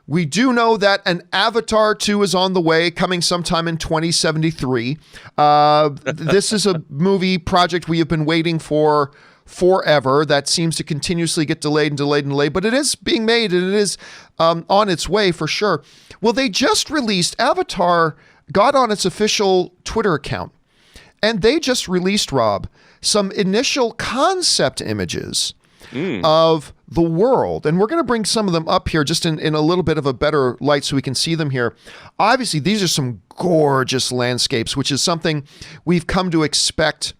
We do know that an Avatar 2 is on the way, coming sometime in 2073. This is a movie project we have been waiting for forever that seems to continuously get delayed, but it is being made and it is on its way for sure. Well, they just released, Avatar got on its official Twitter account, and they just released, Rob, some initial concept images of the world. And we're going to bring some of them up here just in a little bit of a better light so we can see them here. Obviously, these are some gorgeous landscapes, which is something we've come to expect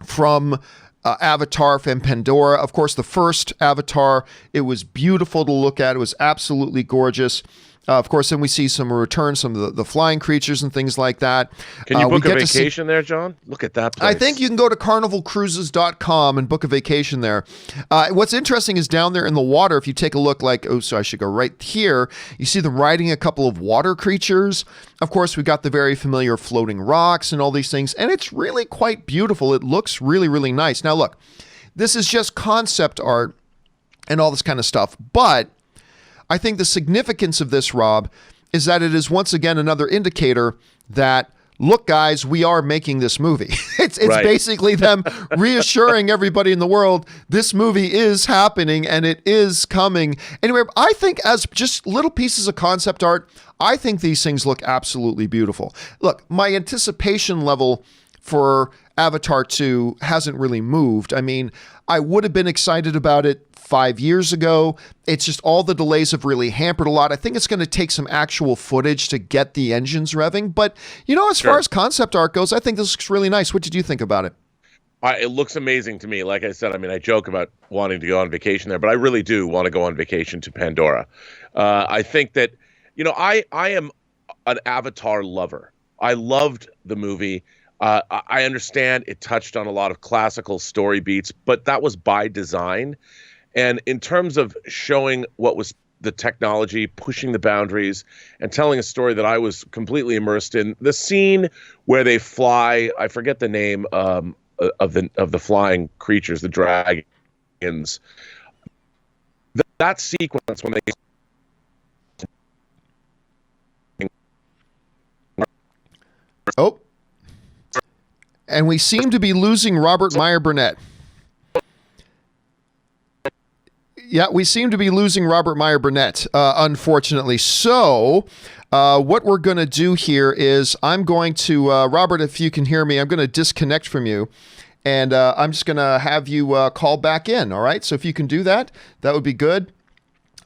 from Avatar and Pandora. Of course, the first Avatar, it was beautiful to look at. It was absolutely gorgeous. Of course, then we see some returns, some of the flying creatures and things like that. Can you book a vacation there, John? Look at that place. I think you can go to carnivalcruises.com and book a vacation there. What's interesting is down there in the water, if you take a look so I should go right here, you see them riding a couple of water creatures. Of course, we've got the very familiar floating rocks and all these things, and it's really quite beautiful. It looks really, really nice. Now, look, this is just concept art and all this kind of stuff, but I think the significance of this, Rob, is that it is once again another indicator that, look, guys, we are making this movie. It's right. Basically them reassuring everybody in the world this movie is happening and it is coming. Anyway, I think as just little pieces of concept art, I think these things look absolutely beautiful. Look, my anticipation level for Avatar 2 hasn't really moved. I mean, I would have been excited about it 5 years ago. It's just all the delays have really hampered a lot. I think it's going to take some actual footage to get the engines revving. But, as far as concept art goes, I think this looks really nice. What did you think about it? It looks amazing to me. Like I said, I joke about wanting to go on vacation there, but I really do want to go on vacation to Pandora. I think that, I am an Avatar lover. I loved the movie. I understand it touched on a lot of classical story beats, but that was by design. And in terms of showing what was the technology, pushing the boundaries, and telling a story that I was completely immersed in, the scene where they fly, I forget the name of the flying creatures, the dragons. That sequence when they and we seem to be losing Robert Meyer Burnett. Yeah, we seem to be losing Robert Meyer Burnett, unfortunately. So what we're going to do here is I'm going to, Robert, if you can hear me, I'm going to disconnect from you. And I'm just going to have you call back in, all right? So if you can do that, that would be good.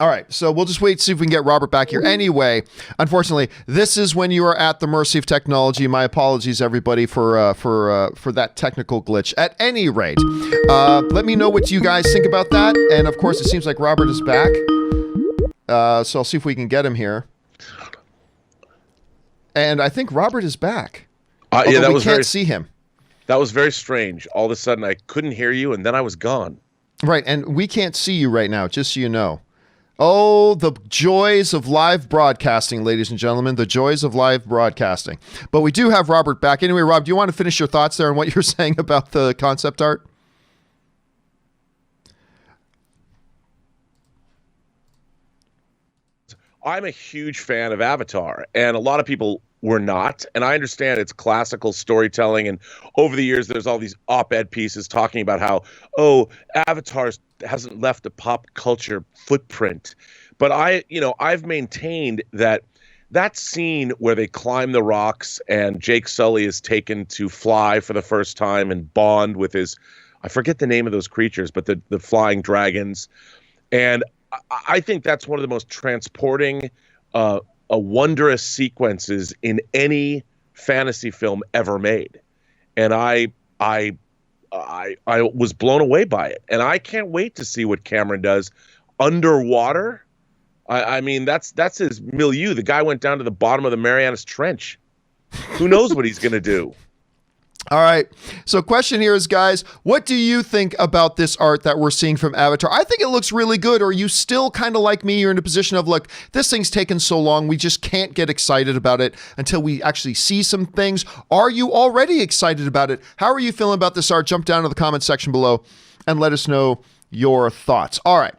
All right, so we'll just wait to see if we can get Robert back here. Anyway, unfortunately, this is when you are at the mercy of technology. My apologies, everybody, for that technical glitch. At any rate, let me know what you guys think about that. And of course, it seems like Robert is back. So I'll see if we can get him here. And I think Robert is back. Yeah, that we was can't see him. That was very strange. All of a sudden, I couldn't hear you, and then I was gone. Right, and we can't see you right now, just so you know. Oh, the joys of live broadcasting, ladies and gentlemen, the joys of live broadcasting. But we do have Robert back. Anyway, Rob, do you want to finish your thoughts there on what you're saying about the concept art? I'm a huge fan of Avatar, and a lot of people were not. And I understand it's classical storytelling. And over the years, there's all these op-ed pieces talking about how, Avatar hasn't left a pop culture footprint. But I've maintained that scene where they climb the rocks and Jake Sully is taken to fly for the first time and bond with his, I forget the name of those creatures, but the flying dragons. And I think that's one of the most transporting, wondrous sequences in any fantasy film ever made. And I was blown away by it. And I can't wait to see what Cameron does underwater. I mean, that's his milieu. The guy went down to the bottom of the Marianas Trench. Who knows what he's going to do? All right. So question here is, guys, what do you think about this art that we're seeing from Avatar? I think it looks really good. Or are you still kind of like me? You're in a position of, look, this thing's taken so long. We just can't get excited about it until we actually see some things. Are you already excited about it? How are you feeling about this art? Jump down to the comment section below and let us know your thoughts. All right.